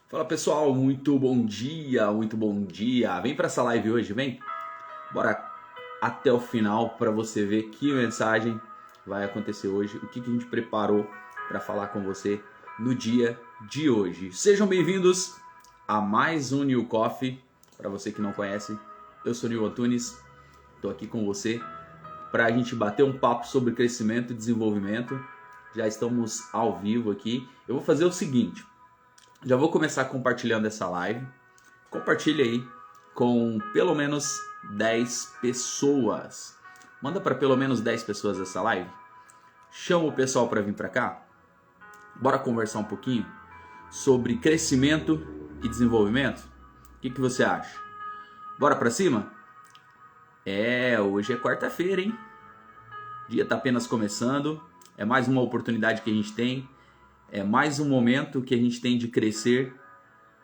Fala pessoal, muito bom dia, muito bom dia. Vem para essa live hoje, vem. Bora até o final para você ver que mensagem vai acontecer hoje, o que a gente preparou para falar com você no dia de hoje. Sejam bem-vindos a mais um New Coffee. Para você que não conhece, eu sou Nil Antunes, estou aqui com você para a gente bater um papo sobre crescimento e desenvolvimento. Já estamos ao vivo aqui. Eu vou fazer o seguinte. Já vou começar compartilhando essa live. Compartilha aí com pelo menos 10 pessoas. Manda para pelo menos 10 pessoas essa live. Chama o pessoal para vir para cá. Bora conversar um pouquinho sobre crescimento e desenvolvimento. O que você acha? Bora para cima? Hoje é quarta-feira, hein? O dia tá apenas começando. É mais uma oportunidade que a gente tem. É mais um momento que a gente tem de crescer.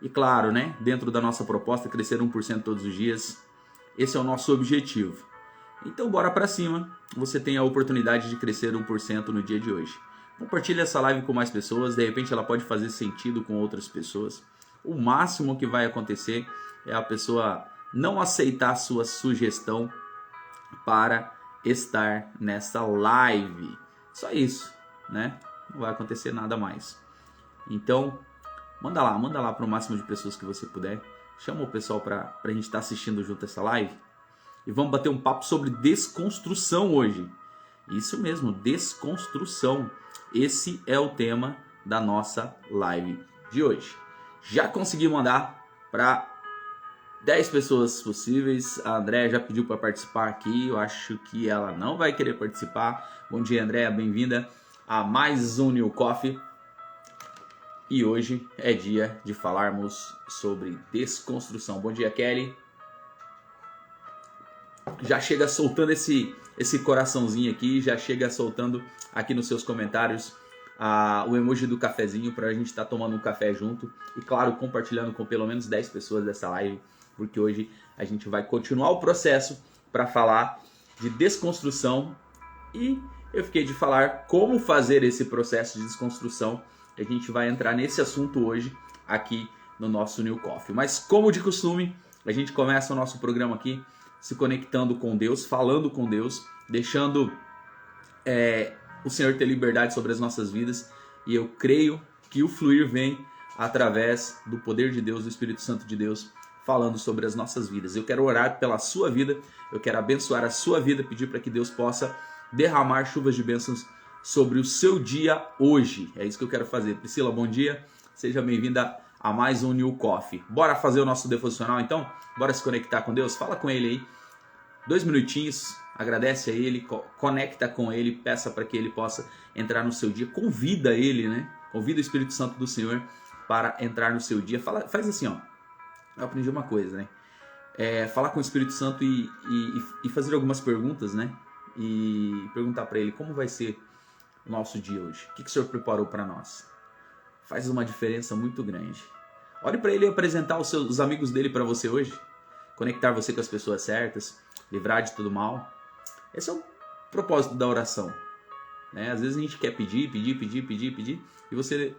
E claro, né? Dentro da nossa proposta, crescer 1% todos os dias. Esse é o nosso objetivo. Então bora pra cima. Você tem a oportunidade de crescer 1% no dia de hoje. Compartilhe essa live com mais pessoas. De repente ela pode fazer sentido com outras pessoas. O máximo que vai acontecer é a pessoa não aceitar a sua sugestão para estar nessa live. Só isso, né? Não vai acontecer nada mais. Então, manda lá para o máximo de pessoas que você puder. Chama o pessoal para a gente estar assistindo junto essa live. E vamos bater um papo sobre desconstrução hoje. Isso mesmo, desconstrução. Esse é o tema da nossa live de hoje. Já consegui mandar para 10 pessoas possíveis. A Andréa já pediu para participar aqui. Eu acho que ela não vai querer participar. Bom dia, Andréa. Bem-vinda a mais um New Coffee. E hoje é dia de falarmos sobre desconstrução. Bom dia, Kelly. Já chega soltando esse coraçãozinho aqui. Já chega soltando aqui nos seus comentários o emoji do cafezinho para a gente estar tomando um café junto. E claro, compartilhando com pelo menos 10 pessoas dessa live. Porque hoje a gente vai continuar o processo para falar de desconstrução. E eu fiquei de falar como fazer esse processo de desconstrução. A gente vai entrar nesse assunto hoje aqui no nosso New Coffee. Mas como de costume, a gente começa o nosso programa aqui se conectando com Deus, falando com Deus, deixando o Senhor ter liberdade sobre as nossas vidas. E eu creio que o fluir vem através do poder de Deus, do Espírito Santo de Deus, falando sobre as nossas vidas. Eu quero orar pela sua vida, eu quero abençoar a sua vida, pedir para que Deus possa derramar chuvas de bênçãos sobre o seu dia hoje. É isso que eu quero fazer. Priscila, bom dia. Seja bem-vinda a mais um New Coffee. Bora fazer o nosso devocional então? Bora se conectar com Deus? Fala com Ele aí. 2 minutinhos, agradece a Ele, conecta com Ele, peça para que Ele possa entrar no seu dia. Convida Ele, né? Convida o Espírito Santo do Senhor para entrar no seu dia. Faz assim, ó. Eu aprendi uma coisa, né? Falar com o Espírito Santo e fazer algumas perguntas, né? E perguntar para ele como vai ser o nosso dia hoje. O que o Senhor preparou para nós? Faz uma diferença muito grande. Olhe para ele e apresentar os amigos dele para você hoje. Conectar você com as pessoas certas. Livrar de tudo mal. Esse é o propósito da oração, né? Às vezes a gente quer pedir. E você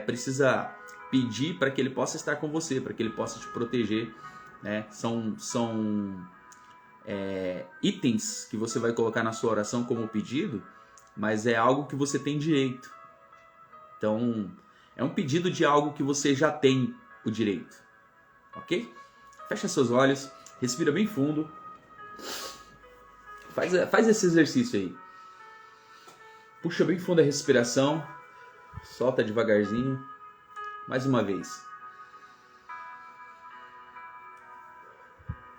precisa pedir para que ele possa estar com você. Para que ele possa te proteger, né? São itens que você vai colocar na sua oração como pedido, mas é algo que você tem direito. Então, é um pedido de algo que você já tem o direito. Ok? Fecha seus olhos, respira bem fundo. Faz esse exercício aí. Puxa bem fundo a respiração. Solta devagarzinho. Mais uma vez.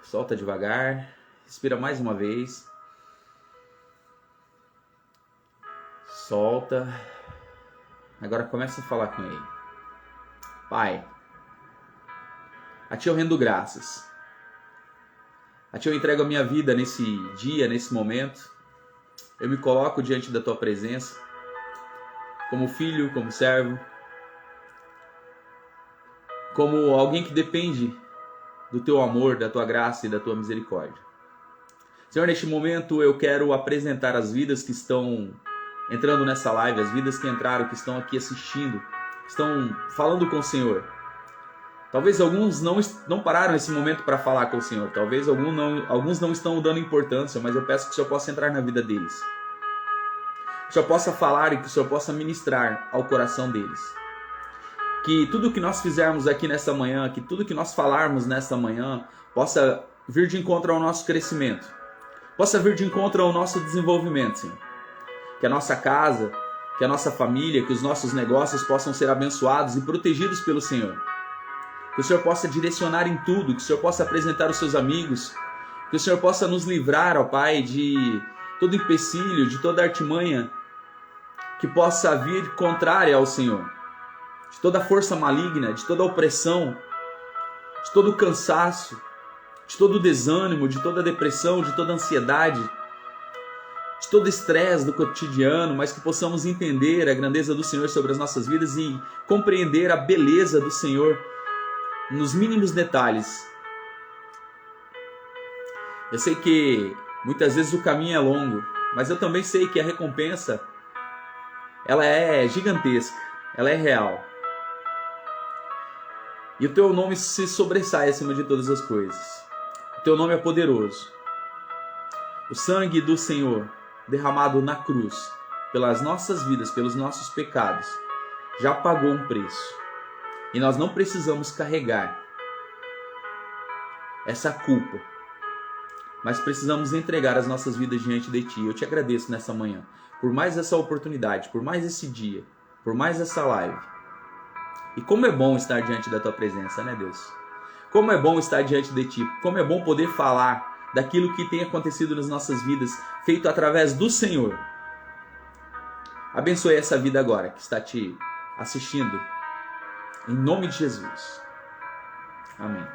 Solta devagar. Respira mais uma vez. Solta. Agora começa a falar com ele. Pai, a Ti eu rendo graças. A Ti eu entrego a minha vida nesse dia, nesse momento. Eu me coloco diante da Tua presença. Como filho, como servo. Como alguém que depende do Teu amor, da Tua graça e da Tua misericórdia. Senhor, neste momento eu quero apresentar as vidas que estão entrando nessa live, as vidas que entraram, que estão aqui assistindo, estão falando com o Senhor. Talvez alguns não pararam esse momento para falar com o Senhor. Talvez alguns não estão dando importância, mas eu peço que o Senhor possa entrar na vida deles. Que o Senhor possa falar e que o Senhor possa ministrar ao coração deles. Que tudo que nós fizermos aqui nessa manhã, que tudo que nós falarmos nessa manhã, possa vir de encontro ao nosso crescimento. Possa vir de encontro ao nosso desenvolvimento, Senhor. Que a nossa casa, que a nossa família, que os nossos negócios possam ser abençoados e protegidos pelo Senhor. Que o Senhor possa direcionar em tudo, que o Senhor possa apresentar os seus amigos, que o Senhor possa nos livrar, ó Pai, de todo empecilho, de toda artimanha que possa vir contrária ao Senhor, de toda força maligna, de toda opressão, de todo cansaço, de todo desânimo, de toda depressão, de toda ansiedade, de todo estresse do cotidiano, mas que possamos entender a grandeza do Senhor sobre as nossas vidas e compreender a beleza do Senhor nos mínimos detalhes. Eu sei que muitas vezes o caminho é longo, mas eu também sei que a recompensa ela é gigantesca, ela é real. E o teu nome se sobressai acima de todas as coisas. O teu nome é poderoso. O sangue do Senhor derramado na cruz pelas nossas vidas, pelos nossos pecados, já pagou um preço. E nós não precisamos carregar essa culpa, mas precisamos entregar as nossas vidas diante de Ti. Eu te agradeço nessa manhã, por mais essa oportunidade, por mais esse dia, por mais essa live. E como é bom estar diante da Tua presença, né, Deus? Como é bom estar diante de Ti, como é bom poder falar daquilo que tem acontecido nas nossas vidas, feito através do Senhor. Abençoe essa vida agora, que está Te assistindo. Em nome de Jesus. Amém.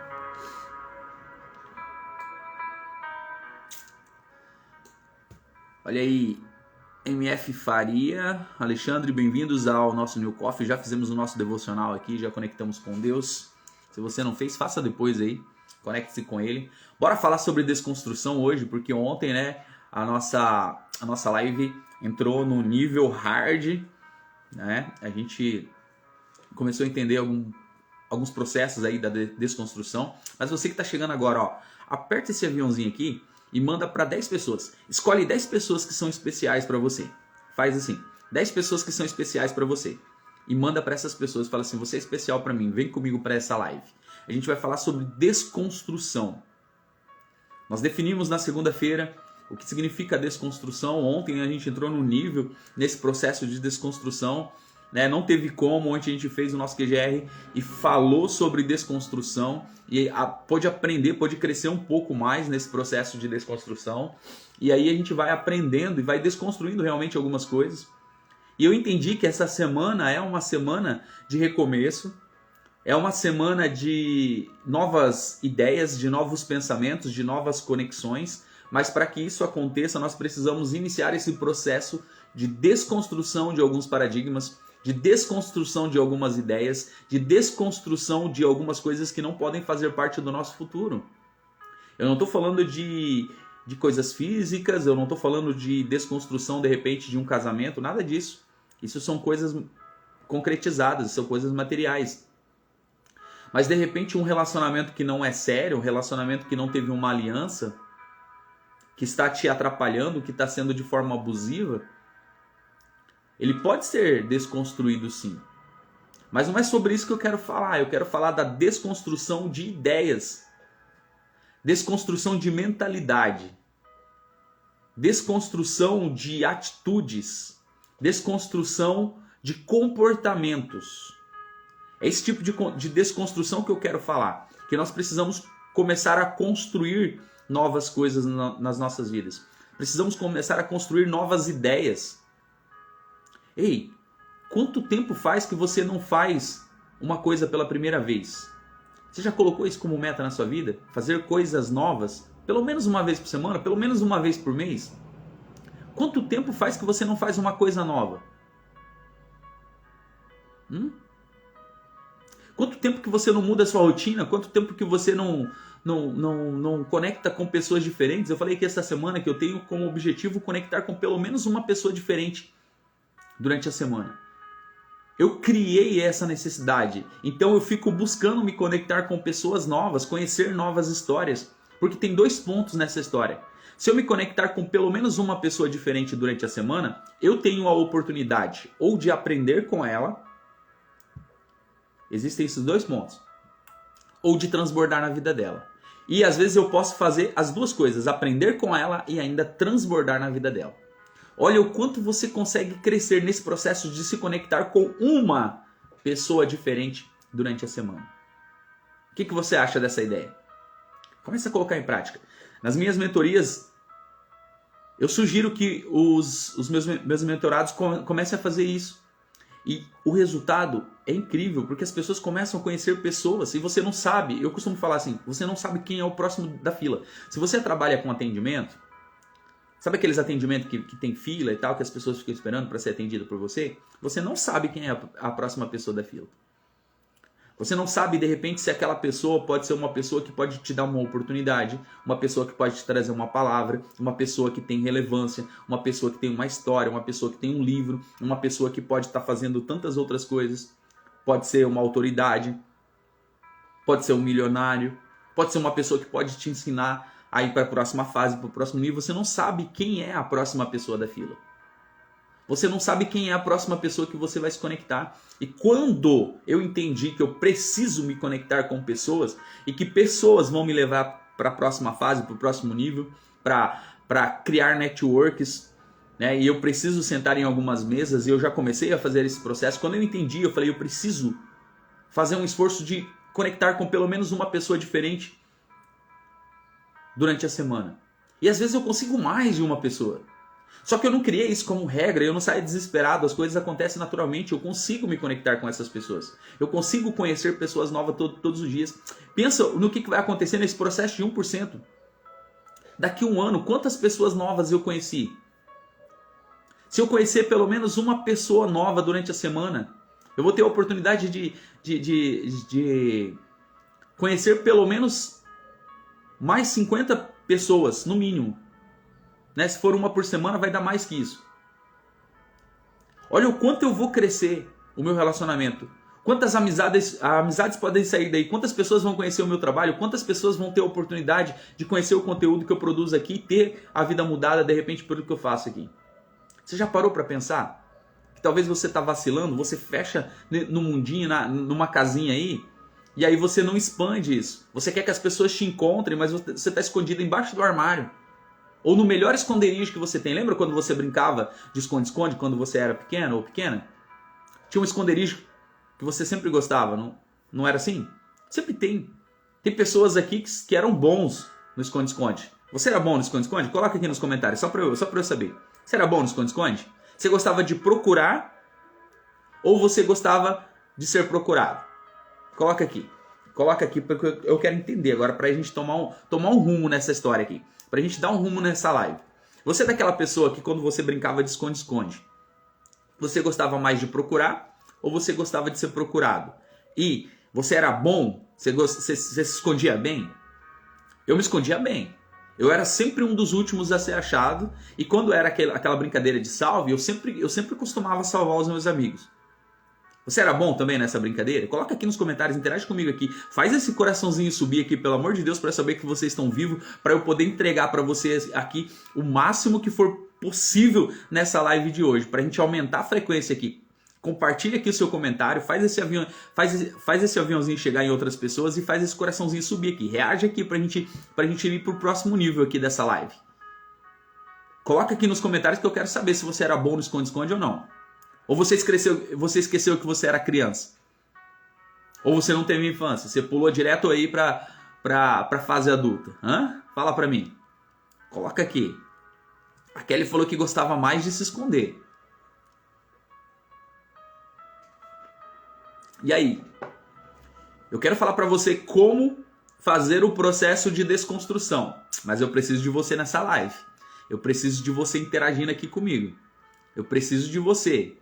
Olha aí, MF Faria, Alexandre, bem-vindos ao nosso New Coffee. Já fizemos o nosso devocional aqui, já conectamos com Deus. Se você não fez, faça depois aí, conecte-se com Ele. Bora falar sobre desconstrução hoje, porque ontem, né, a nossa live entrou no nível hard, né? A gente começou a entender alguns processos aí da desconstrução. Mas você que está chegando agora, ó, aperta esse aviãozinho aqui e manda para 10 pessoas. Escolhe 10 pessoas que são especiais para você. Faz assim, 10 pessoas que são especiais para você. E manda para essas pessoas, fala assim, você é especial para mim, vem comigo para essa live. A gente vai falar sobre desconstrução. Nós definimos na segunda-feira o que significa desconstrução. Ontem a gente entrou no nível, nesse processo de desconstrução. Né? Não teve como, ontem a gente fez o nosso QGR e falou sobre desconstrução e pôde aprender, pôde crescer um pouco mais nesse processo de desconstrução. E aí a gente vai aprendendo e vai desconstruindo realmente algumas coisas. E eu entendi que essa semana é uma semana de recomeço, é uma semana de novas ideias, de novos pensamentos, de novas conexões. Mas para que isso aconteça, nós precisamos iniciar esse processo de desconstrução de alguns paradigmas, de desconstrução de algumas ideias, de desconstrução de algumas coisas que não podem fazer parte do nosso futuro. Eu não estou falando de coisas físicas, eu não estou falando de desconstrução, de repente, de um casamento, nada disso. Isso são coisas concretizadas, são coisas materiais. Mas, de repente, um relacionamento que não é sério, um relacionamento que não teve uma aliança, que está te atrapalhando, que está sendo de forma abusiva, ele pode ser desconstruído sim. Mas não é sobre isso que eu quero falar. Eu quero falar da desconstrução de ideias. Desconstrução de mentalidade. Desconstrução de atitudes. Desconstrução de comportamentos. É esse tipo de desconstrução que eu quero falar. Que nós precisamos começar a construir novas coisas nas nossas vidas. Precisamos começar a construir novas ideias. Ei, quanto tempo faz que você não faz uma coisa pela primeira vez? Você já colocou isso como meta na sua vida? Fazer coisas novas, pelo menos uma vez por semana, pelo menos uma vez por mês? Quanto tempo faz que você não faz uma coisa nova? Quanto tempo que você não muda a sua rotina? Quanto tempo que você não conecta com pessoas diferentes? Eu falei que essa semana que eu tenho como objetivo conectar com pelo menos uma pessoa diferente durante a semana. Eu criei essa necessidade. Então eu fico buscando me conectar com pessoas novas, conhecer novas histórias. Porque tem 2 pontos nessa história. Se eu me conectar com pelo menos uma pessoa diferente durante a semana, eu tenho a oportunidade ou de aprender com ela. Existem esses 2 pontos. Ou de transbordar na vida dela. E às vezes eu posso fazer as 2 coisas, aprender com ela e ainda transbordar na vida dela. Olha o quanto você consegue crescer nesse processo de se conectar com uma pessoa diferente durante a semana. O que você acha dessa ideia? Comece a colocar em prática. Nas minhas mentorias, eu sugiro que os meus mentorados comecem a fazer isso. E o resultado é incrível, porque as pessoas começam a conhecer pessoas e você não sabe, eu costumo falar assim, você não sabe quem é o próximo da fila. Se você trabalha com atendimento, sabe aqueles atendimentos que tem fila e tal, que as pessoas ficam esperando para ser atendido por você? Você não sabe quem é a próxima pessoa da fila. Você não sabe, de repente, se aquela pessoa pode ser uma pessoa que pode te dar uma oportunidade, uma pessoa que pode te trazer uma palavra, uma pessoa que tem relevância, uma pessoa que tem uma história, uma pessoa que tem um livro, uma pessoa que pode estar fazendo tantas outras coisas. Pode ser uma autoridade, pode ser um milionário, pode ser uma pessoa que pode te ensinar a ir para a próxima fase, para o próximo nível. Você não sabe quem é a próxima pessoa da fila. Você não sabe quem é a próxima pessoa que você vai se conectar. E quando eu entendi que eu preciso me conectar com pessoas e que pessoas vão me levar para a próxima fase, para o próximo nível, para criar networks, né? E eu preciso sentar em algumas mesas, e eu já comecei a fazer esse processo. Quando eu entendi, eu falei, eu preciso fazer um esforço de conectar com pelo menos uma pessoa diferente durante a semana. E às vezes eu consigo mais de uma pessoa. Só que eu não criei isso como regra, eu não saio desesperado, as coisas acontecem naturalmente, eu consigo me conectar com essas pessoas. Eu consigo conhecer pessoas novas todos os dias. Pensa no que vai acontecer nesse processo de 1%. Daqui a um ano, quantas pessoas novas eu conheci? Se eu conhecer pelo menos uma pessoa nova durante a semana, eu vou ter a oportunidade de conhecer pelo menos mais 50 pessoas, no mínimo. Né? Se for uma por semana, vai dar mais que isso. Olha o quanto eu vou crescer o meu relacionamento. Quantas amizades podem sair daí? Quantas pessoas vão conhecer o meu trabalho? Quantas pessoas vão ter a oportunidade de conhecer o conteúdo que eu produzo aqui e ter a vida mudada de repente pelo que eu faço aqui? Você já parou para pensar? Que talvez você está vacilando, você fecha no mundinho, numa casinha aí, e aí você não expande isso. Você quer que as pessoas te encontrem, mas você está escondido embaixo do armário. Ou no melhor esconderijo que você tem. Lembra quando você brincava de esconde-esconde quando você era pequeno ou pequena? Tinha um esconderijo que você sempre gostava, não era assim? Sempre tem. Tem pessoas aqui que eram bons no esconde-esconde. Você era bom no esconde-esconde? Coloca aqui nos comentários, só para eu saber. Você era bom no esconde-esconde? Você gostava de procurar ou você gostava de ser procurado? Coloca aqui. Coloca aqui porque eu quero entender agora para a gente tomar um rumo nessa história aqui. Para a gente dar um rumo nessa live. Você é daquela pessoa que quando você brincava de esconde-esconde, você gostava mais de procurar ou você gostava de ser procurado? E você era bom? Você se escondia bem? Eu me escondia bem. Eu era sempre um dos últimos a ser achado. E quando era aquela brincadeira de salve, eu sempre costumava salvar os meus amigos. Você era bom também nessa brincadeira? Coloca aqui nos comentários, interage comigo aqui. Faz esse coraçãozinho subir aqui, pelo amor de Deus, para saber que vocês estão vivos, para eu poder entregar para vocês aqui o máximo que for possível nessa live de hoje, para a gente aumentar a frequência aqui. Compartilha aqui o seu comentário, faz esse aviãozinho chegar em outras pessoas e faz esse coraçãozinho subir aqui. Reage aqui pra gente ir pro próximo nível aqui dessa live. Coloca aqui nos comentários que eu quero saber se você era bom no esconde-esconde ou não. Ou você esqueceu que você era criança. Ou você não teve infância, você pulou direto aí pra fase adulta. Hã? Fala pra mim. Coloca aqui. A Kelly falou que gostava mais de se esconder. E aí? Eu quero falar pra você como fazer o processo de desconstrução. Mas eu preciso de você nessa live. Eu preciso de você interagindo aqui comigo. Eu preciso de você.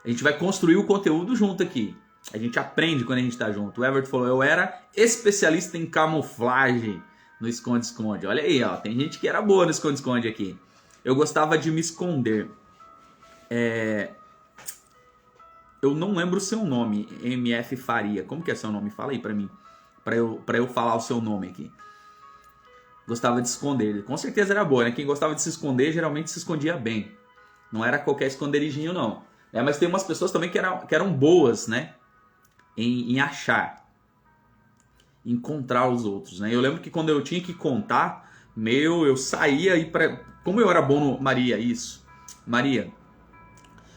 A gente vai construir o conteúdo junto aqui. A gente aprende quando a gente está junto. O Everton falou, eu era especialista em camuflagem no esconde-esconde. Olha aí, ó, tem gente que era boa no esconde-esconde aqui. Eu gostava de me esconder. eu não lembro o seu nome, MF Faria. Como que é seu nome? Fala aí pra mim, pra eu falar o seu nome aqui. Gostava de se esconder. Com certeza era boa, né? Quem gostava de se esconder geralmente se escondia bem. Não era qualquer esconderijinho, não. Mas tem umas pessoas também que eram boas, né? Em achar. Encontrar os outros, né? Eu lembro que quando eu tinha que contar, eu saía e para como eu era bom no Maria, isso. Maria.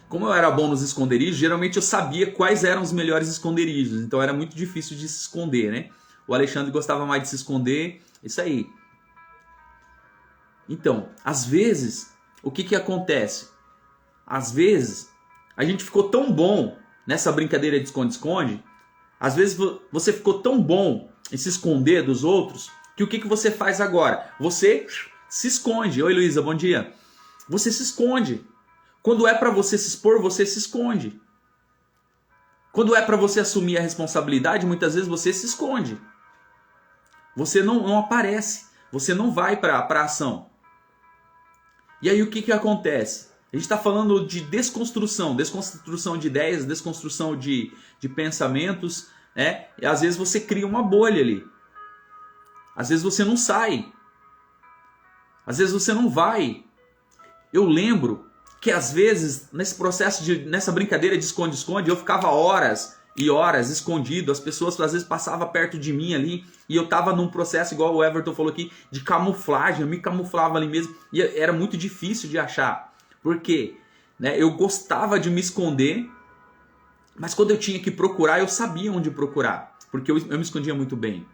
Como eu era bom nos esconderijos, geralmente eu sabia quais eram os melhores esconderijos. Então era muito difícil de se esconder, né? O Alexandre gostava mais de se esconder. Isso aí. Então, às vezes, o que acontece? Às vezes, a gente ficou tão bom nessa brincadeira de esconde-esconde. Às vezes você ficou tão bom em se esconder dos outros, que o que você faz agora? Você se esconde. Oi, Luísa, bom dia. Você se esconde. Quando é para você se expor, você se esconde. Quando é para você assumir a responsabilidade, muitas vezes você se esconde. Você não aparece. Você não vai para a ação. E aí o que acontece? A gente está falando de desconstrução de ideias, desconstrução de pensamentos, né? E às vezes você cria uma bolha ali. Às vezes você não sai. Às vezes você não vai. Eu lembro que às vezes nesse processo nessa brincadeira de esconde-esconde, eu ficava horas e horas escondido. As pessoas às vezes passavam perto de mim ali e eu estava num processo, igual o Everton falou aqui, de camuflagem. Eu me camuflava ali mesmo e era muito difícil de achar. Por quê? Né? Eu gostava de me esconder, mas quando eu tinha que procurar, eu sabia onde procurar, porque eu me escondia muito bem.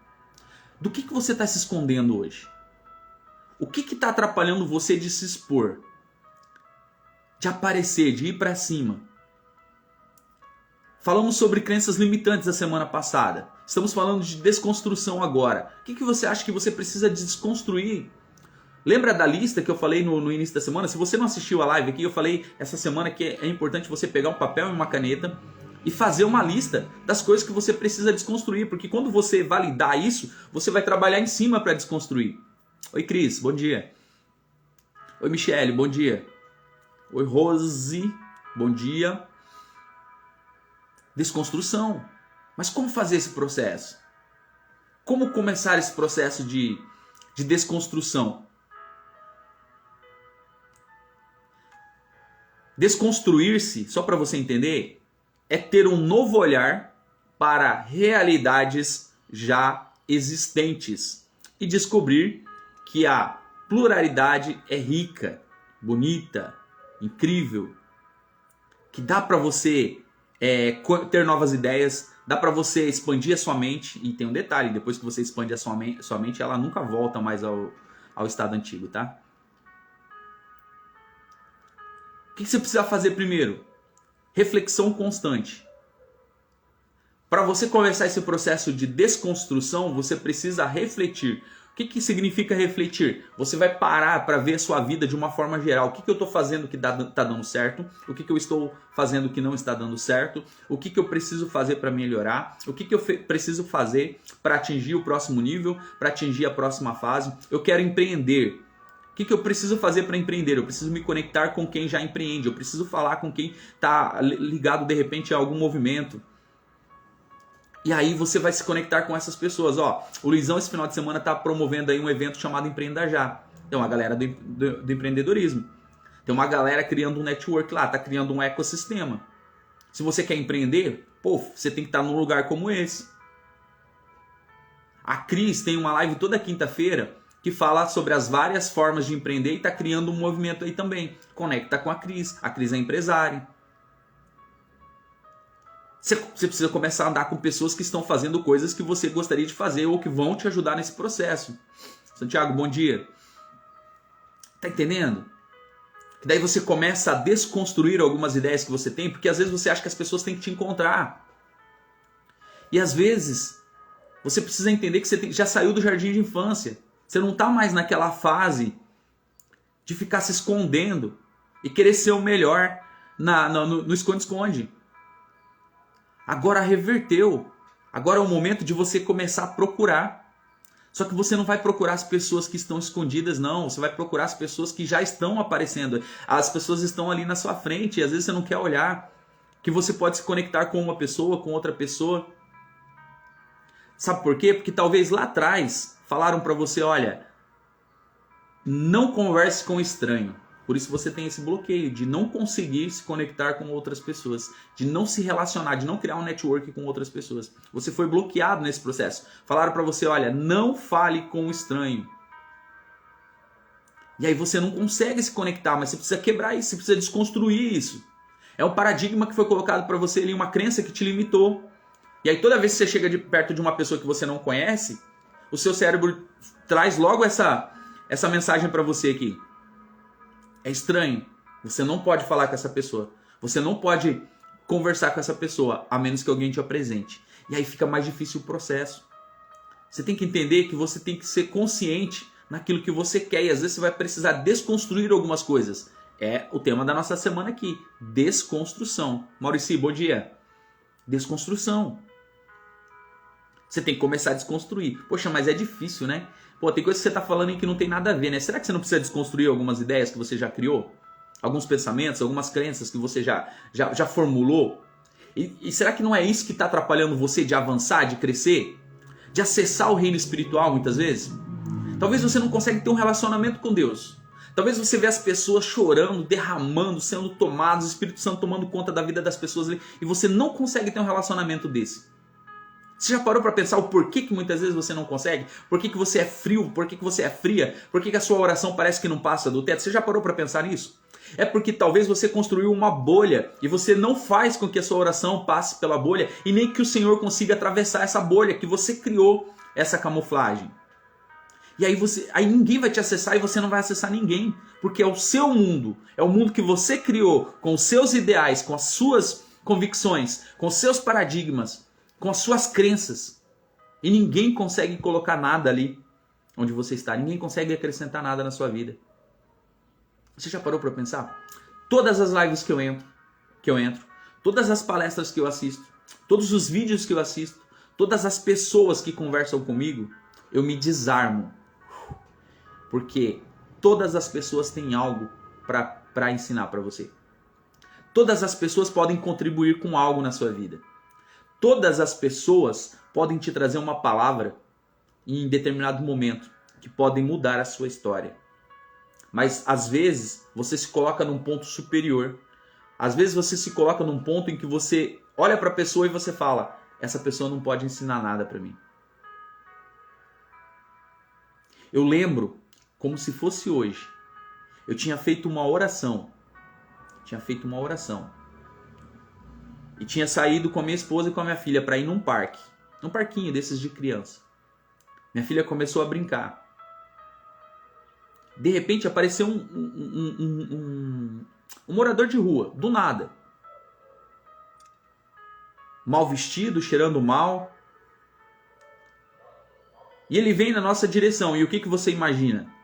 Do que você está se escondendo hoje? O que está atrapalhando você de se expor? De aparecer, de ir para cima? Falamos sobre crenças limitantes a semana passada. Estamos falando de desconstrução agora. O que você acha que você precisa desconstruir? Lembra da lista que eu falei no início da semana? Se você não assistiu a live aqui, eu falei essa semana que é importante você pegar um papel e uma caneta e fazer uma lista das coisas que você precisa desconstruir. Porque quando você validar isso, você vai trabalhar em cima para desconstruir. Oi, Cris, bom dia. Oi, Michele, bom dia. Oi, Rose, bom dia. Desconstrução. Mas como fazer esse processo? Como começar esse processo de desconstrução? Desconstruir-se, só para você entender, é ter um novo olhar para realidades já existentes e descobrir que a pluralidade é rica, bonita, incrível, que dá para você ter novas ideias, dá para você expandir a sua mente. E tem um detalhe, depois que você expande a sua mente, ela nunca volta mais ao estado antigo, tá? O que você precisa fazer primeiro? Reflexão constante. Para você começar esse processo de desconstrução, você precisa refletir. O que significa refletir? Você vai parar para ver a sua vida de uma forma geral. O que eu estou fazendo que está dando certo? O que eu estou fazendo que não está dando certo? O que eu preciso fazer para melhorar? O que eu preciso fazer para atingir o próximo nível? Para atingir a próxima fase? Eu quero empreender. O que eu preciso fazer para empreender? Eu preciso me conectar com quem já empreende. Eu preciso falar com quem está ligado de repente a algum movimento. E aí você vai se conectar com essas pessoas. O Luizão esse final de semana está promovendo aí um evento chamado Empreenda Já. Tem uma galera do empreendedorismo. Tem uma galera criando um network lá, está criando um ecossistema. Se você quer empreender, você tem que estar num lugar como esse. A Cris tem uma live toda quinta-feira que fala sobre as várias formas de empreender e está criando um movimento aí também. Conecta com a Cris. A Cris é empresária. Você precisa começar a andar com pessoas que estão fazendo coisas que você gostaria de fazer ou que vão te ajudar nesse processo. Santiago, bom dia. Tá entendendo? Que daí você começa a desconstruir algumas ideias que você tem, porque às vezes você acha que as pessoas têm que te encontrar. E às vezes você precisa entender que você já saiu do jardim de infância. Você não está mais naquela fase de ficar se escondendo e querer ser o melhor no esconde-esconde. Agora reverteu. Agora é o momento de você começar a procurar. Só que você não vai procurar as pessoas que estão escondidas, não. Você vai procurar as pessoas que já estão aparecendo. As pessoas estão ali na sua frente e às vezes você não quer olhar. que você pode se conectar com uma pessoa, com outra pessoa. Sabe por quê? Porque talvez lá atrás falaram para você, olha, não converse com estranho. Por isso você tem esse bloqueio de não conseguir se conectar com outras pessoas, de não se relacionar, de não criar um network com outras pessoas. Você foi bloqueado nesse processo. Falaram para você, olha, não fale com o estranho. E aí você não consegue se conectar, mas você precisa quebrar isso, você precisa desconstruir isso. É um paradigma que foi colocado para você ali, uma crença que te limitou. E aí toda vez que você chega perto de uma pessoa que você não conhece, o seu cérebro traz logo essa mensagem para você aqui. É estranho. Você não pode falar com essa pessoa. Você não pode conversar com essa pessoa, a menos que alguém te apresente. E aí fica mais difícil o processo. Você tem que entender que você tem que ser consciente naquilo que você quer. E às vezes você vai precisar desconstruir algumas coisas. É o tema da nossa semana aqui. Desconstrução. Maurício, bom dia. Desconstrução. Você tem que começar a desconstruir. Poxa, mas é difícil, né? Pô, tem coisa que você está falando em que não tem nada a ver, né? Será que você não precisa desconstruir algumas ideias que você já criou? Alguns pensamentos, algumas crenças que você já formulou? E será que não é isso que está atrapalhando você de avançar, de crescer? De acessar o reino espiritual muitas vezes? Talvez você não consiga ter um relacionamento com Deus. Talvez você vê as pessoas chorando, derramando, sendo tomados, o Espírito Santo tomando conta da vida das pessoas ali, e você não consegue ter um relacionamento desse. Você já parou para pensar o porquê que muitas vezes você não consegue? Por que você é frio? Por que você é fria? Por que a sua oração parece que não passa do teto? Você já parou para pensar nisso? É porque talvez você construiu uma bolha e você não faz com que a sua oração passe pela bolha e nem que o Senhor consiga atravessar essa bolha que você criou, essa camuflagem. E aí ninguém vai te acessar e você não vai acessar ninguém, porque é o seu mundo, é o mundo que você criou com os seus ideais, com as suas convicções, com os seus paradigmas, com as suas crenças. E ninguém consegue colocar nada ali onde você está. Ninguém consegue acrescentar nada na sua vida. Você já parou para pensar? Todas as lives que eu entro, todas as palestras que eu assisto, todos os vídeos que eu assisto, todas as pessoas que conversam comigo, eu me desarmo. Porque todas as pessoas têm algo para ensinar para você. Todas as pessoas podem contribuir com algo na sua vida. Todas as pessoas podem te trazer uma palavra em determinado momento que podem mudar a sua história. Mas às vezes você se coloca num ponto superior. Às vezes você se coloca num ponto em que você olha para a pessoa e você fala: essa pessoa não pode ensinar nada para mim. Eu lembro como se fosse hoje. Eu tinha feito uma oração. E tinha saído com a minha esposa e com a minha filha para ir num parque. Num parquinho desses de criança. Minha filha começou a brincar. De repente apareceu um morador de rua, do nada. Mal vestido, cheirando mal. E ele vem na nossa direção. E o que você imagina?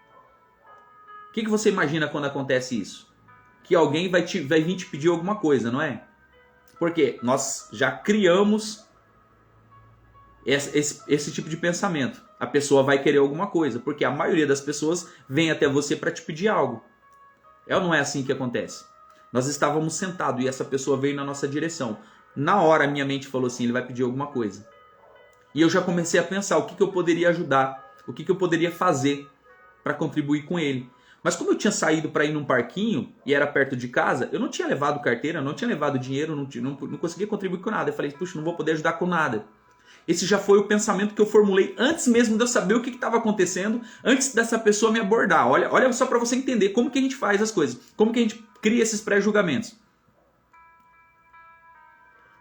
O que você imagina quando acontece isso? Que alguém vai vir te pedir alguma coisa, não é? Porque nós já criamos esse tipo de pensamento. A pessoa vai querer alguma coisa, porque a maioria das pessoas vem até você para te pedir algo. É ou não é assim que acontece? Nós estávamos sentados e essa pessoa veio na nossa direção. Na hora minha mente falou assim: ele vai pedir alguma coisa. E eu já comecei a pensar o que eu poderia ajudar, o que eu poderia fazer para contribuir com ele. Mas como eu tinha saído para ir num parquinho e era perto de casa, eu não tinha levado carteira, não tinha levado dinheiro, não conseguia contribuir com nada. Eu falei: puxa, não vou poder ajudar com nada. Esse já foi o pensamento que eu formulei antes mesmo de eu saber o que estava acontecendo, antes dessa pessoa me abordar. Olha só para você entender como que a gente faz as coisas, como que a gente cria esses pré-julgamentos.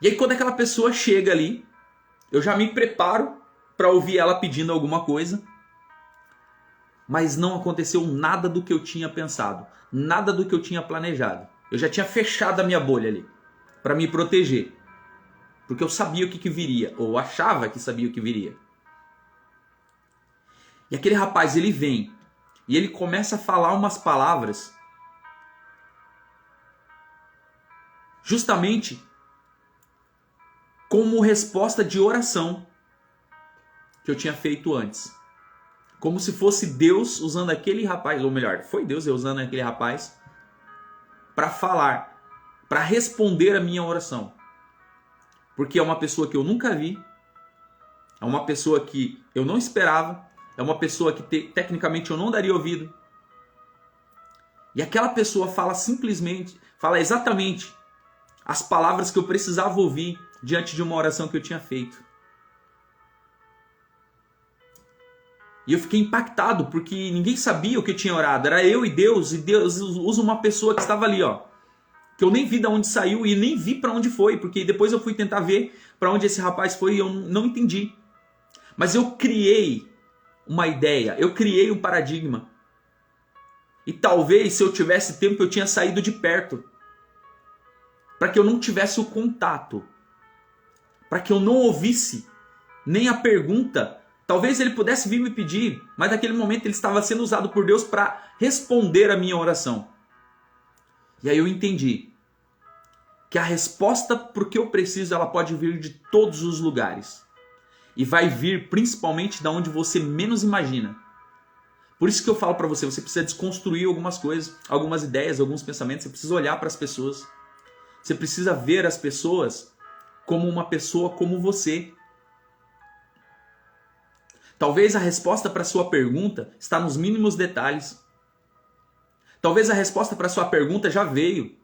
E aí quando aquela pessoa chega ali, eu já me preparo para ouvir ela pedindo alguma coisa. Mas não aconteceu nada do que eu tinha pensado, nada do que eu tinha planejado. Eu já tinha fechado a minha bolha ali, para me proteger. Porque eu sabia o que viria, ou achava que sabia o que viria. E aquele rapaz, ele vem, e ele começa a falar umas palavras, justamente como resposta de oração que eu tinha feito antes. Como se fosse Deus usando aquele rapaz, ou melhor, foi Deus usando aquele rapaz para falar para responder a minha oração. Porque é uma pessoa que eu nunca vi, é uma pessoa que eu não esperava, é uma pessoa que tecnicamente eu não daria ouvido. E aquela pessoa fala exatamente as palavras que eu precisava ouvir diante de uma oração que eu tinha feito. E eu fiquei impactado, porque ninguém sabia o que eu tinha orado. Era eu e Deus usa uma pessoa que estava ali, ó, que eu nem vi de onde saiu e nem vi para onde foi, porque depois eu fui tentar ver para onde esse rapaz foi e eu não entendi. Mas eu criei uma ideia, eu criei um paradigma. E talvez, se eu tivesse tempo, eu tinha saído de perto. Para que eu não tivesse o contato. Para que eu não ouvisse nem a pergunta. Talvez ele pudesse vir me pedir, mas naquele momento ele estava sendo usado por Deus para responder a minha oração. E aí eu entendi que a resposta para o que eu preciso, ela pode vir de todos os lugares. E vai vir principalmente da onde você menos imagina. Por isso que eu falo para você, você precisa desconstruir algumas coisas, algumas ideias, alguns pensamentos. Você precisa olhar para as pessoas. Você precisa ver as pessoas como uma pessoa como você. Talvez a resposta para a sua pergunta está nos mínimos detalhes. Talvez a resposta para a sua pergunta já veio.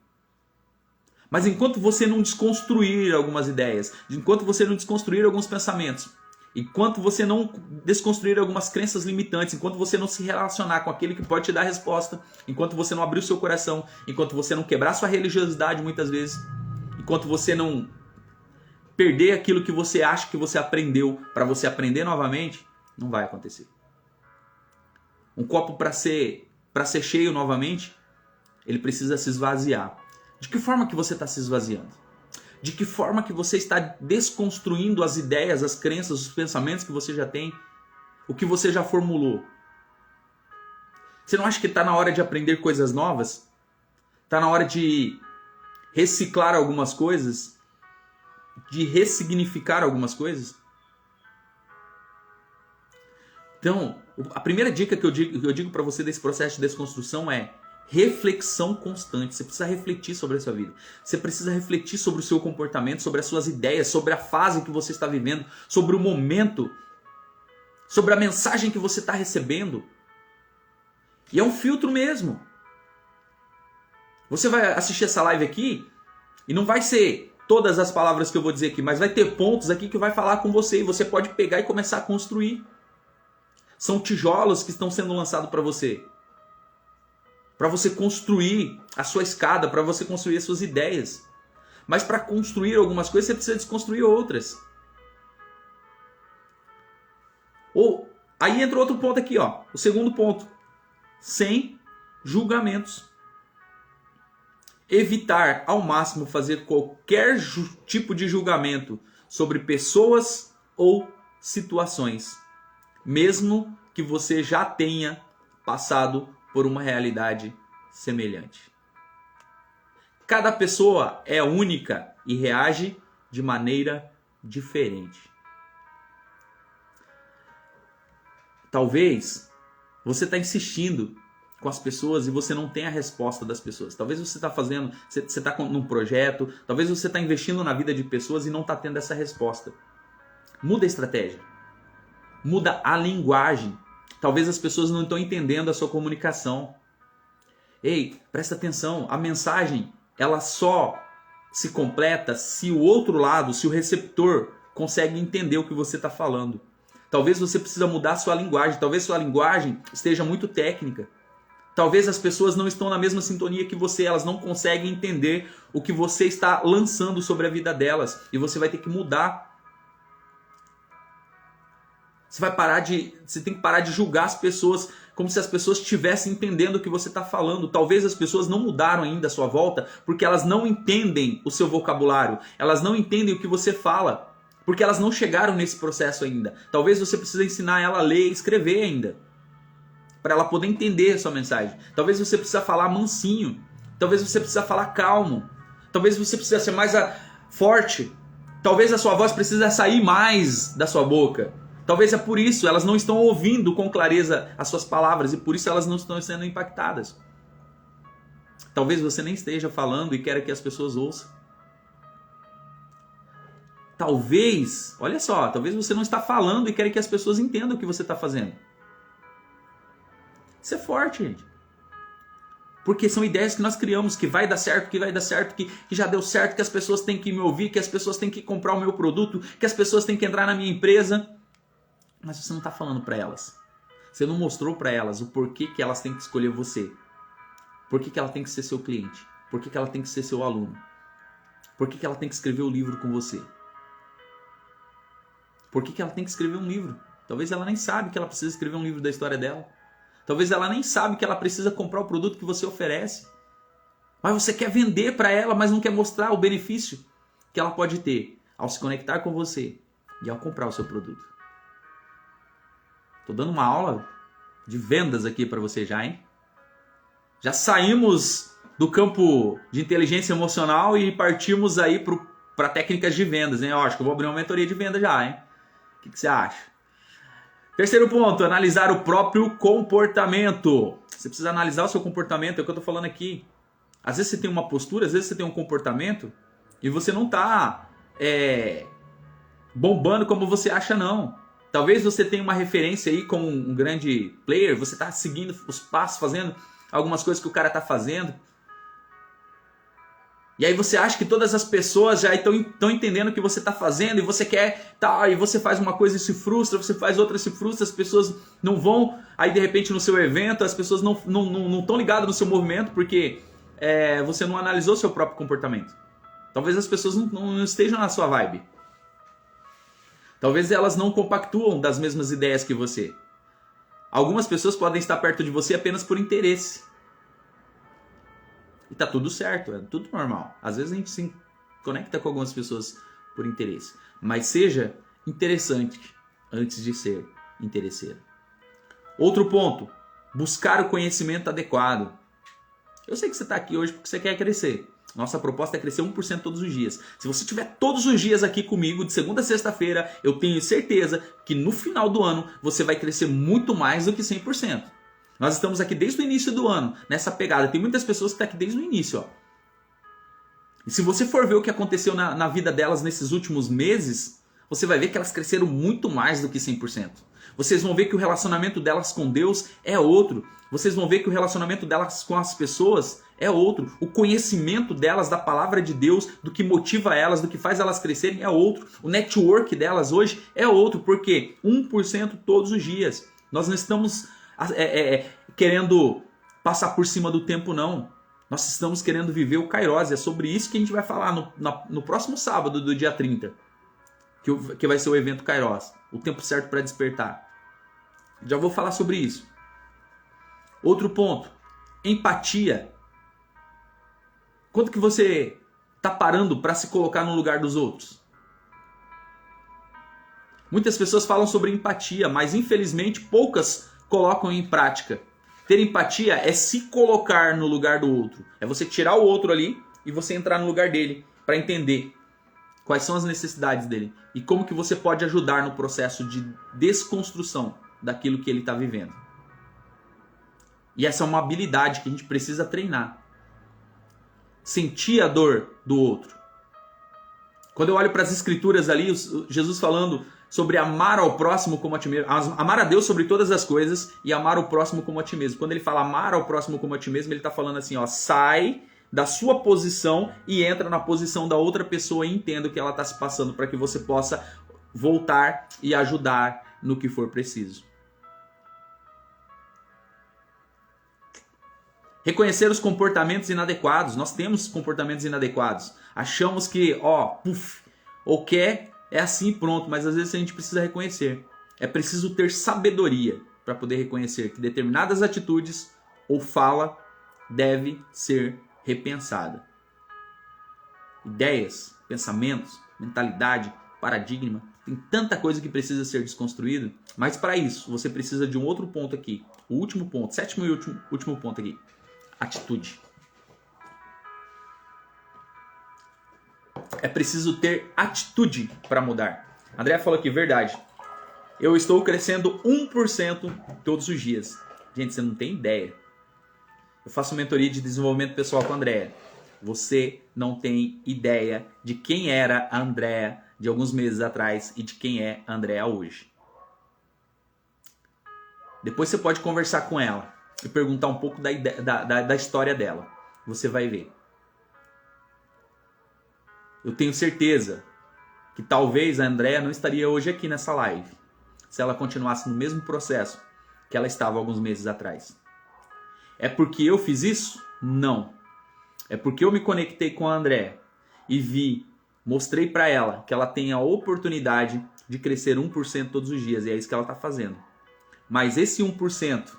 Mas enquanto você não desconstruir algumas ideias, enquanto você não desconstruir alguns pensamentos, enquanto você não desconstruir algumas crenças limitantes, enquanto você não se relacionar com aquele que pode te dar a resposta, enquanto você não abrir o seu coração, enquanto você não quebrar sua religiosidade muitas vezes, enquanto você não perder aquilo que você acha que você aprendeu para você aprender novamente, não vai acontecer. Um copo para ser cheio novamente, ele precisa se esvaziar. De que forma que você está se esvaziando? De que forma que você está desconstruindo as ideias, as crenças, os pensamentos que você já tem, o que você já formulou? Você não acha que está na hora de aprender coisas novas? Está na hora de reciclar algumas coisas? De ressignificar algumas coisas? Então, a primeira dica que eu digo para você desse processo de desconstrução é reflexão constante. Você precisa refletir sobre a sua vida. Você precisa refletir sobre o seu comportamento, sobre as suas ideias, sobre a fase que você está vivendo, sobre o momento, sobre a mensagem que você está recebendo. E é um filtro mesmo. Você vai assistir essa live aqui e não vai ser todas as palavras que eu vou dizer aqui, mas vai ter pontos aqui que vai falar com você e você pode pegar e começar a construir. São tijolos que estão sendo lançados para você. Para você construir a sua escada, para você construir as suas ideias. Mas para construir algumas coisas, você precisa desconstruir outras. Aí entra outro ponto aqui, ó. O segundo ponto. Sem julgamentos. Evitar ao máximo fazer qualquer tipo de julgamento sobre pessoas ou situações. Mesmo que você já tenha passado por uma realidade semelhante. Cada pessoa é única e reage de maneira diferente. Talvez você está insistindo com as pessoas e você não tem a resposta das pessoas. Talvez você está fazendo, você está num projeto, talvez você está investindo na vida de pessoas e não está tendo essa resposta. Muda a estratégia. Muda a linguagem. Talvez as pessoas não estão entendendo a sua comunicação. Ei, presta atenção. A mensagem, ela só se completa se o outro lado, se o receptor consegue entender o que você está falando. Talvez você precisa mudar a sua linguagem. Talvez sua linguagem esteja muito técnica. Talvez as pessoas não estão na mesma sintonia que você. Elas não conseguem entender o que você está lançando sobre a vida delas. E você vai ter que mudar. Você tem que parar de julgar as pessoas como se as pessoas estivessem entendendo o que você está falando. Talvez as pessoas não mudaram ainda a sua volta porque elas não entendem o seu vocabulário. Elas não entendem o que você fala. Porque elas não chegaram nesse processo ainda. Talvez você precise ensinar ela a ler e escrever ainda. Para ela poder entender a sua mensagem. Talvez você precisa falar mansinho. Talvez você precisa falar calmo. Talvez você precisa ser mais forte. Talvez a sua voz precisa sair mais da sua boca. Talvez é por isso, elas não estão ouvindo com clareza as suas palavras e por isso elas não estão sendo impactadas. Talvez você nem esteja falando e queira que as pessoas ouçam. Talvez, olha só, talvez você não está falando e queira que as pessoas entendam o que você está fazendo. Isso é forte, gente. Porque são ideias que nós criamos, que vai dar certo, que já deu certo, que as pessoas têm que me ouvir, que as pessoas têm que comprar o meu produto, que as pessoas têm que entrar na minha empresa. Mas você não está falando para elas. Você não mostrou para elas o porquê que elas têm que escolher você. Por que ela tem que ser seu cliente? Por que ela tem que ser seu aluno? Por que ela tem que escrever o livro com você? Por que ela tem que escrever um livro? Talvez ela nem sabe que ela precisa escrever um livro da história dela. Talvez ela nem sabe que ela precisa comprar o produto que você oferece. Mas você quer vender para ela, mas não quer mostrar o benefício que ela pode ter ao se conectar com você e ao comprar o seu produto. Estou dando uma aula de vendas aqui para você já, hein? Já saímos do campo de inteligência emocional e partimos aí para técnicas de vendas, hein? Eu acho que eu vou abrir uma mentoria de venda já, hein? O que você acha? Terceiro ponto, analisar o próprio comportamento. Você precisa analisar o seu comportamento, é o que eu estou falando aqui. Às vezes você tem uma postura, às vezes você tem um comportamento e você não está bombando como você acha, não. Talvez você tenha uma referência aí como um grande player, você está seguindo os passos, fazendo algumas coisas que o cara está fazendo. E aí você acha que todas as pessoas já estão entendendo o que você está fazendo e você quer, tá, e você faz uma coisa e se frustra, você faz outra e se frustra, as pessoas não vão aí de repente no seu evento, as pessoas não estão ligadas no seu movimento porque você não analisou seu próprio comportamento. Talvez as pessoas não estejam na sua vibe. Talvez elas não compactuam das mesmas ideias que você. Algumas pessoas podem estar perto de você apenas por interesse. E tá tudo certo, é tudo normal. Às vezes a gente se conecta com algumas pessoas por interesse. Mas seja interessante antes de ser interesseiro. Outro ponto, buscar o conhecimento adequado. Eu sei que você está aqui hoje porque você quer crescer. Nossa proposta é crescer 1% todos os dias. Se você estiver todos os dias aqui comigo, de segunda a sexta-feira, eu tenho certeza que no final do ano você vai crescer muito mais do que 100%. Nós estamos aqui desde o início do ano, nessa pegada. Tem muitas pessoas que estão aqui desde o início. Ó. E se você for ver o que aconteceu na vida delas nesses últimos meses, você vai ver que elas cresceram muito mais do que 100%. Vocês vão ver que o relacionamento delas com Deus é outro. Vocês vão ver que o relacionamento delas com as pessoas é outro. O conhecimento delas da palavra de Deus, do que motiva elas, do que faz elas crescerem é outro. O network delas hoje é outro. Por quê? 1% todos os dias. Nós não estamos querendo passar por cima do tempo, não. Nós estamos querendo viver o Kairos. É sobre isso que a gente vai falar no próximo sábado do dia 30. Que vai ser o evento Kairos. O tempo certo para despertar. Já vou falar sobre isso. Outro ponto. Empatia. Quanto que você está parando para se colocar no lugar dos outros? Muitas pessoas falam sobre empatia, mas infelizmente poucas colocam em prática. Ter empatia é se colocar no lugar do outro. É você tirar o outro ali e você entrar no lugar dele para entender quais são as necessidades dele e como que você pode ajudar no processo de desconstrução daquilo que ele está vivendo. E essa é uma habilidade que a gente precisa treinar. Sentir a dor do outro. Quando eu olho para as escrituras ali, Jesus falando sobre amar ao próximo como a ti mesmo, amar a Deus sobre todas as coisas e amar o próximo como a ti mesmo. Quando ele fala amar ao próximo como a ti mesmo, ele está falando assim, ó, sai da sua posição e entra na posição da outra pessoa e entenda o que ela está se passando para que você possa voltar e ajudar no que for preciso. Reconhecer os comportamentos inadequados. Nós temos comportamentos inadequados. Achamos que, ou quer, é assim pronto, mas às vezes a gente precisa reconhecer. É preciso ter sabedoria para poder reconhecer que determinadas atitudes ou fala deve ser repensada. Ideias, pensamentos, mentalidade, paradigma, tem tanta coisa que precisa ser desconstruída, mas para isso você precisa de um outro ponto aqui. O último ponto, sétimo e último ponto aqui. Atitude. É preciso ter atitude para mudar. André falou aqui, verdade. Eu estou crescendo 1% todos os dias. Gente, você não tem ideia. Eu faço mentoria de desenvolvimento pessoal com a Andréa. Você não tem ideia de quem era a Andréa de alguns meses atrás e de quem é a Andréa hoje. Depois você pode conversar com ela e perguntar um pouco da história dela. Você vai ver. Eu tenho certeza que talvez a Andréa não estaria hoje aqui nessa live se ela continuasse no mesmo processo que ela estava alguns meses atrás. É porque eu fiz isso? Não. É porque eu me conectei com a Andréa e mostrei para ela que ela tem a oportunidade de crescer 1% todos os dias. E é isso que ela está fazendo. Mas esse 1%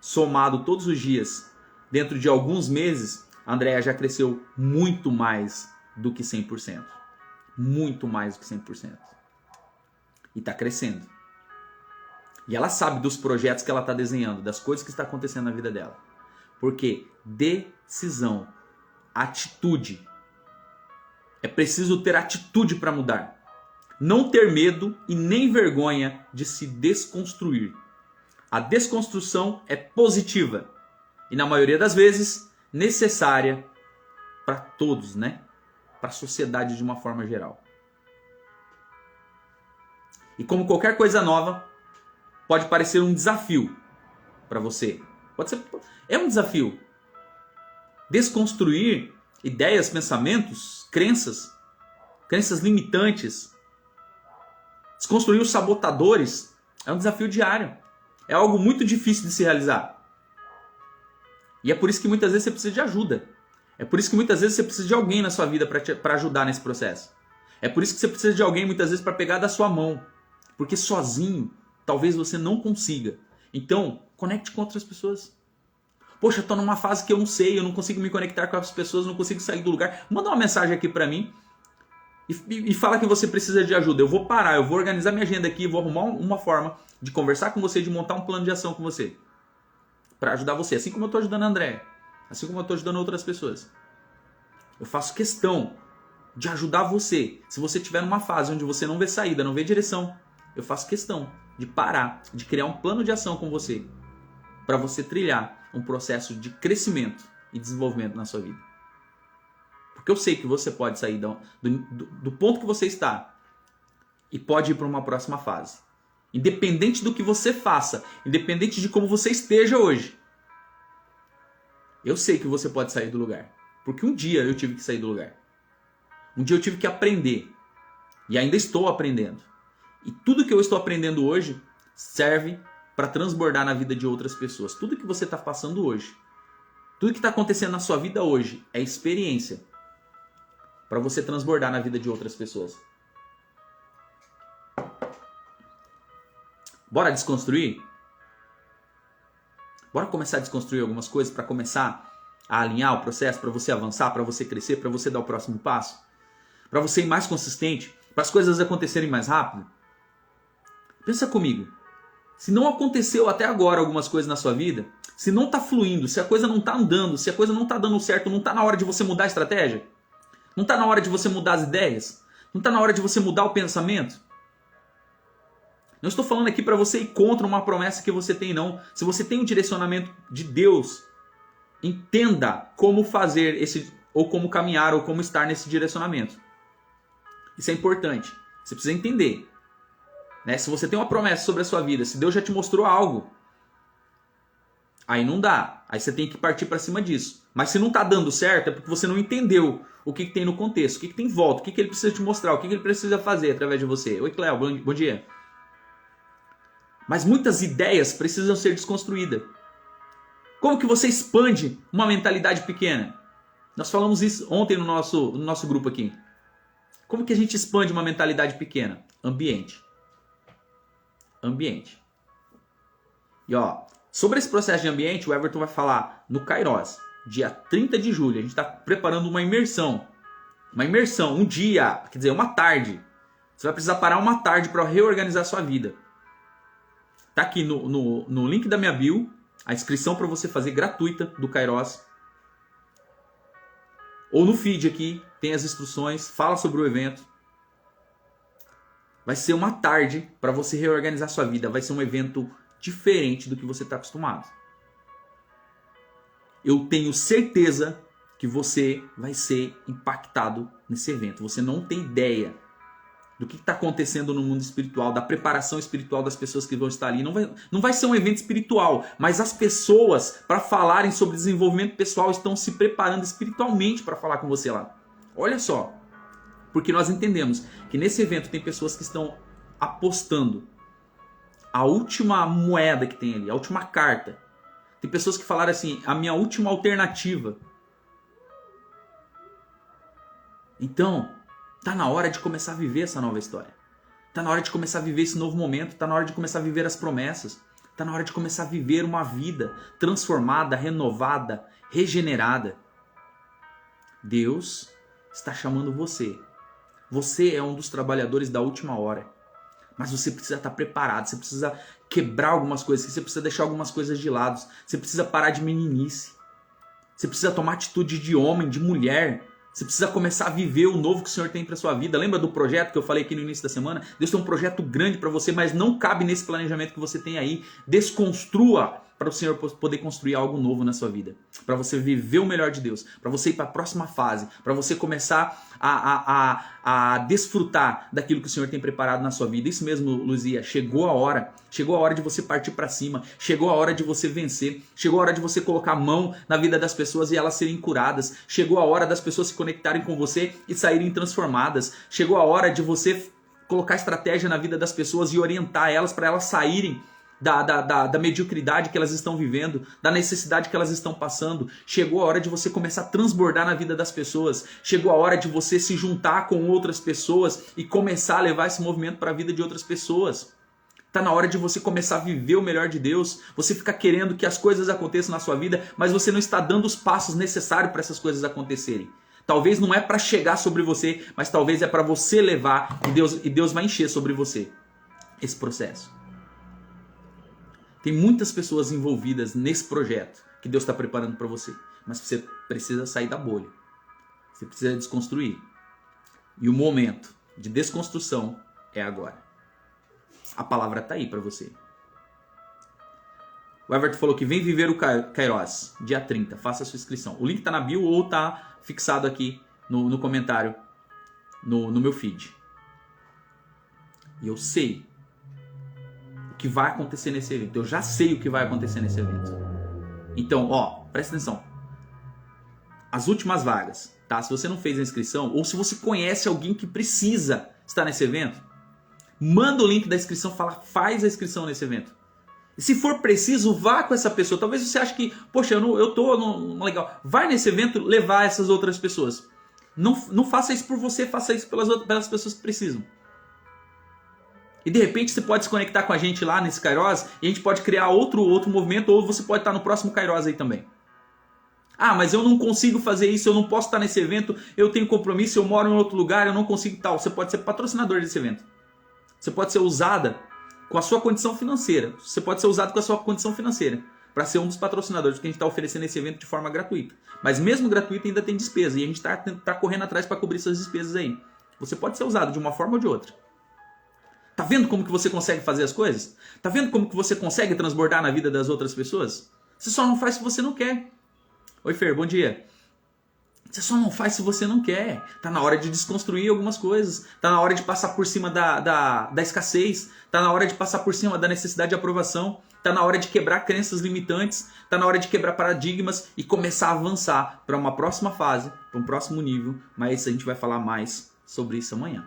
somado todos os dias, dentro de alguns meses, a Andréa já cresceu muito mais do que 100%. Muito mais do que 100%. E está crescendo. E ela sabe dos projetos que ela está desenhando, das coisas que está acontecendo na vida dela. Porque decisão, atitude. É preciso ter atitude para mudar. Não ter medo e nem vergonha de se desconstruir. A desconstrução é positiva e, na maioria das vezes, necessária para todos, né? Para a sociedade de uma forma geral. E como qualquer coisa nova, pode parecer um desafio para você. É um desafio. Desconstruir ideias, pensamentos, crenças limitantes. Desconstruir os sabotadores é um desafio diário. É algo muito difícil de se realizar. E é por isso que muitas vezes você precisa de ajuda. É por isso que muitas vezes você precisa de alguém na sua vida para ajudar nesse processo. É por isso que você precisa de alguém muitas vezes para pegar da sua mão. Porque sozinho, talvez você não consiga. Então, conecte com outras pessoas. Poxa, eu estou numa fase que eu não sei, eu não consigo me conectar com as pessoas, não consigo sair do lugar. Manda uma mensagem aqui para mim e fala que você precisa de ajuda. Eu vou parar, eu vou organizar minha agenda aqui, vou arrumar uma forma de conversar com você, de montar um plano de ação com você. Para ajudar você, assim como eu estou ajudando a Andréa. Assim como eu estou ajudando outras pessoas. Eu faço questão de ajudar você. Se você estiver numa fase onde você não vê saída, não vê direção, eu faço questão de parar, de criar um plano de ação com você. Para você trilhar um processo de crescimento e desenvolvimento na sua vida. Porque eu sei que você pode sair do ponto que você está e pode ir para uma próxima fase. Independente do que você faça, independente de como você esteja hoje. Eu sei que você pode sair do lugar. Porque um dia eu tive que sair do lugar. Um dia eu tive que aprender. E ainda estou aprendendo. E tudo que eu estou aprendendo hoje serve para transbordar na vida de outras pessoas. Tudo que você está passando hoje, tudo que está acontecendo na sua vida hoje é experiência para você transbordar na vida de outras pessoas. Bora desconstruir? Bora começar a desconstruir algumas coisas para começar a alinhar o processo, para você avançar, para você crescer, para você dar o próximo passo, para você ir mais consistente, para as coisas acontecerem mais rápido? Pensa comigo. Se não aconteceu até agora algumas coisas na sua vida, se não está fluindo, se a coisa não está andando, se a coisa não está dando certo, não está na hora de você mudar a estratégia? Não está na hora de você mudar as ideias? Não está na hora de você mudar o pensamento? Não estou falando aqui para você ir contra uma promessa que você tem, não. Se você tem um direcionamento de Deus, entenda como fazer ou como caminhar, ou como estar nesse direcionamento. Isso é importante. Você precisa entender. Né? Se você tem uma promessa sobre a sua vida, se Deus já te mostrou algo, aí não dá. Aí você tem que partir para cima disso. Mas se não está dando certo, é porque você não entendeu o que tem no contexto, o que tem em volta, o que ele precisa te mostrar, o que ele precisa fazer através de você. Oi, Cléo, bom dia. Mas muitas ideias precisam ser desconstruídas. Como que você expande uma mentalidade pequena? Nós falamos isso ontem no nosso grupo aqui. Como que a gente expande uma mentalidade pequena? Ambiente. Ambiente. E ó, sobre esse processo de ambiente, o Everton vai falar no Kairos, dia 30 de julho. A gente está preparando uma imersão. Uma imersão, um dia, quer dizer, uma tarde. Você vai precisar parar uma tarde para reorganizar a sua vida. Tá aqui no link da minha bio, a inscrição para você fazer gratuita do Kairos. Ou no feed aqui, tem as instruções, fala sobre o evento. Vai ser uma tarde para você reorganizar sua vida. Vai ser um evento diferente do que você está acostumado. eu tenho certeza que você vai ser impactado nesse evento. Você não tem ideia do que está acontecendo no mundo espiritual, da preparação espiritual das pessoas que vão estar ali. Não vai ser um evento espiritual, mas as pessoas, para falarem sobre desenvolvimento pessoal, estão se preparando espiritualmente para falar com você lá. Olha só, porque nós entendemos que nesse evento tem pessoas que estão apostando a última moeda que tem ali, a última carta. Tem pessoas que falaram assim, a minha última alternativa. Então, tá na hora de começar a viver essa nova história. Tá na hora de começar a viver esse novo momento. Tá na hora de começar a viver as promessas. Tá na hora de começar a viver uma vida transformada, renovada, regenerada. Deus está chamando você. Você é um dos trabalhadores da última hora. Mas você precisa estar preparado. Você precisa quebrar algumas coisas. Você precisa deixar algumas coisas de lado. Você precisa parar de meninice. Você precisa tomar atitude de homem, de mulher. Você precisa começar a viver o novo que o Senhor tem para sua vida. Lembra do projeto que eu falei aqui no início da semana? Deus tem um projeto grande para você, mas não cabe nesse planejamento que você tem aí. Desconstrua para o Senhor poder construir algo novo na sua vida. Para você viver o melhor de Deus. Para você ir para a próxima fase. Para você começar a desfrutar daquilo que o Senhor tem preparado na sua vida. Isso mesmo, Luzia. Chegou a hora. Chegou a hora de você partir para cima. Chegou a hora de você vencer. Chegou a hora de você colocar a mão na vida das pessoas e elas serem curadas. Chegou a hora das pessoas se conectarem com você e saírem transformadas. Chegou a hora de você colocar estratégia na vida das pessoas e orientar elas para elas saírem da mediocridade que elas estão vivendo, da necessidade que elas estão passando. Chegou a hora de você começar a transbordar na vida das pessoas. Chegou a hora de você se juntar com outras pessoas e começar a levar esse movimento para a vida de outras pessoas. Está na hora de você começar a viver o melhor de Deus. Você fica querendo que as coisas aconteçam na sua vida, mas você não está dando os passos necessários para essas coisas acontecerem. Talvez não é para chegar sobre você, mas talvez é para você levar e Deus vai encher sobre você esse processo. Tem muitas pessoas envolvidas nesse projeto que Deus está preparando para você. Mas você precisa sair da bolha. Você precisa desconstruir. E o momento de desconstrução é agora. A palavra está aí para você. O Everton falou que vem viver o Kairos, dia 30. Faça a sua inscrição. O link está na bio ou está fixado aqui no comentário no meu feed. E eu sei que vai acontecer nesse evento. Eu já sei o que vai acontecer nesse evento. Então, presta atenção. As últimas vagas, tá? Se você não fez a inscrição, ou se você conhece alguém que precisa estar nesse evento, manda o link da inscrição, faz a inscrição nesse evento. E se for preciso, vá com essa pessoa. Talvez você ache que, poxa, eu tô no legal. Vai nesse evento levar essas outras pessoas. Não faça isso por você, faça isso pelas pessoas que precisam. E de repente você pode se conectar com a gente lá nesse Kairos e a gente pode criar outro movimento, ou você pode estar no próximo Kairos aí também. Ah, mas eu não consigo fazer isso, eu não posso estar nesse evento, eu tenho compromisso, eu moro em outro lugar, eu não consigo tal. Você pode ser patrocinador desse evento. Você pode ser usada com a sua condição financeira. Você pode ser usado com a sua condição financeira para ser um dos patrocinadores, porque a gente está oferecendo esse evento de forma gratuita. Mas mesmo gratuito ainda tem despesa e a gente está correndo atrás para cobrir essas despesas aí. Você pode ser usado de uma forma ou de outra. Tá vendo como que você consegue fazer as coisas? Tá vendo como que você consegue transbordar na vida das outras pessoas? Você só não faz se você não quer. Oi, Fer, bom dia. Você só não faz se você não quer. Tá na hora de desconstruir algumas coisas. Tá na hora de passar por cima da escassez. Tá na hora de passar por cima da necessidade de aprovação. Tá na hora de quebrar crenças limitantes. Tá na hora de quebrar paradigmas e começar a avançar para uma próxima fase, para um próximo nível. Mas a gente vai falar mais sobre isso amanhã.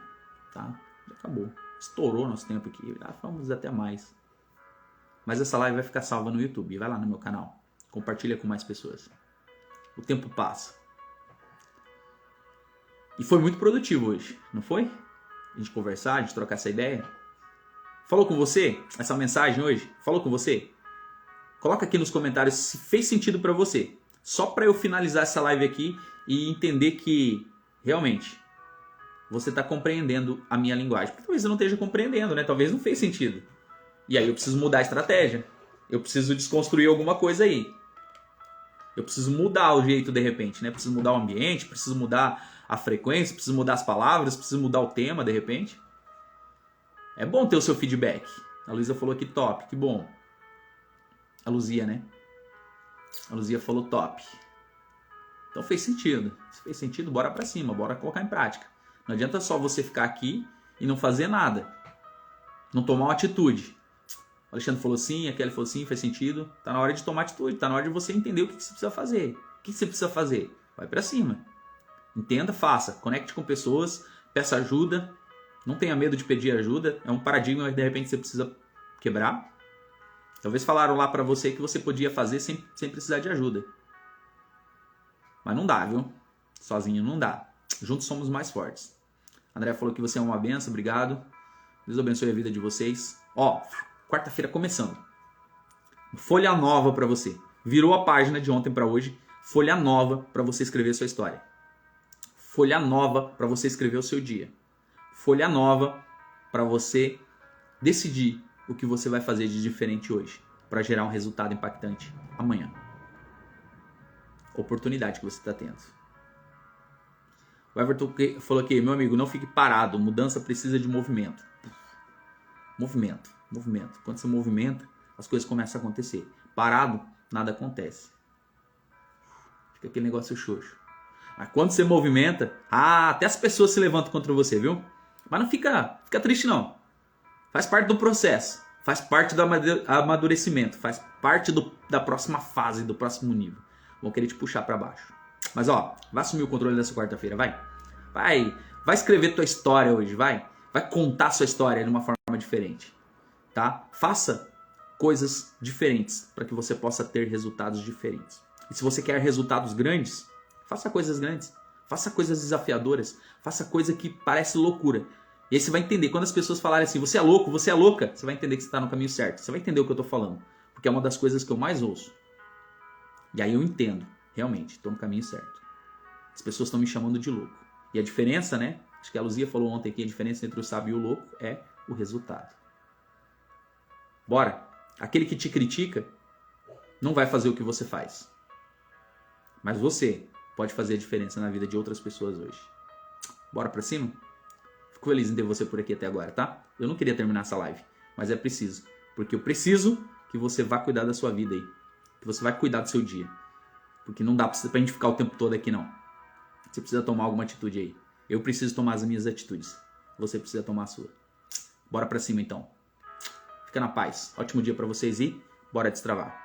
Tá? Já acabou. Estourou nosso tempo aqui. Vamos até mais. Mas essa live vai ficar salva no YouTube. Vai lá no meu canal. Compartilha com mais pessoas. O tempo passa. E foi muito produtivo hoje, não foi? A gente conversar, a gente trocar essa ideia. Falou com você? Essa mensagem hoje? Falou com você? Coloca aqui nos comentários se fez sentido para você. Só para eu finalizar essa live aqui e entender que realmente você está compreendendo a minha linguagem. Porque talvez eu não esteja compreendendo, né? Talvez não fez sentido. E aí eu preciso mudar a estratégia. Eu preciso desconstruir alguma coisa aí. Eu preciso mudar o jeito de repente, né? Preciso mudar o ambiente, preciso mudar a frequência, preciso mudar as palavras, preciso mudar o tema de repente. É bom ter o seu feedback. A Luísa falou aqui top, que bom. A Luzia, né? A Luzia falou top. Então fez sentido. Se fez sentido, bora pra cima, bora colocar em prática. Não adianta só você ficar aqui e não fazer nada. Não tomar uma atitude. O Alexandre falou sim, a Kelly falou sim, fez sentido. Tá na hora de tomar atitude, tá na hora de você entender o que você precisa fazer. O que você precisa fazer? Vai pra cima. Entenda, faça. Conecte com pessoas, peça ajuda. Não tenha medo de pedir ajuda. É um paradigma que de repente você precisa quebrar. Talvez falaram lá pra você que você podia fazer sem precisar de ajuda. Mas não dá, viu? Sozinho não dá. Juntos somos mais fortes. André falou que você é uma benção, obrigado. Deus abençoe a vida de vocês. Ó, quarta-feira começando. Folha nova pra você. Virou a página de ontem pra hoje. Folha nova pra você escrever sua história. Folha nova pra você escrever o seu dia. Folha nova pra você decidir o que você vai fazer de diferente hoje para gerar um resultado impactante amanhã. Oportunidade que você está tendo. O Everton falou aqui, meu amigo, não fique parado, mudança precisa de movimento. Movimento. Quando você movimenta, as coisas começam a acontecer. Parado, nada acontece. Fica aquele negócio xoxo. Mas quando você movimenta, até as pessoas se levantam contra você, viu? Mas não fica triste não. Faz parte do processo, faz parte do amadurecimento, faz parte da próxima fase, do próximo nível. Vão querer te puxar para baixo. Mas ó, vai assumir o controle dessa quarta-feira, vai. Vai escrever tua história hoje, vai contar sua história de uma forma diferente, tá? Faça coisas diferentes para que você possa ter resultados diferentes. E se você quer resultados grandes, faça coisas grandes, faça coisas desafiadoras, faça coisa que parece loucura. E aí você vai entender, quando as pessoas falarem assim, você é louco, você é louca, você vai entender que você está no caminho certo. Você vai entender o que eu estou falando. Porque é uma das coisas que eu mais ouço. E aí eu entendo, realmente, estou no caminho certo. As pessoas estão me chamando de louco. E a diferença, né? Acho que a Luzia falou ontem aqui, a diferença entre o sábio e o louco é o resultado. Bora! Aquele que te critica não vai fazer o que você faz. Mas você pode fazer a diferença na vida de outras pessoas hoje. Bora pra cima? Fico feliz em ter você por aqui até agora, tá? Eu não queria terminar essa live, mas é preciso. Porque eu preciso que você vá cuidar da sua vida aí. Que você vai cuidar do seu dia. Porque não dá pra gente ficar o tempo todo aqui, não. Você precisa tomar alguma atitude aí. Eu preciso tomar as minhas atitudes. Você precisa tomar a sua. Bora pra cima, então. Fica na paz. Ótimo dia pra vocês e bora destravar.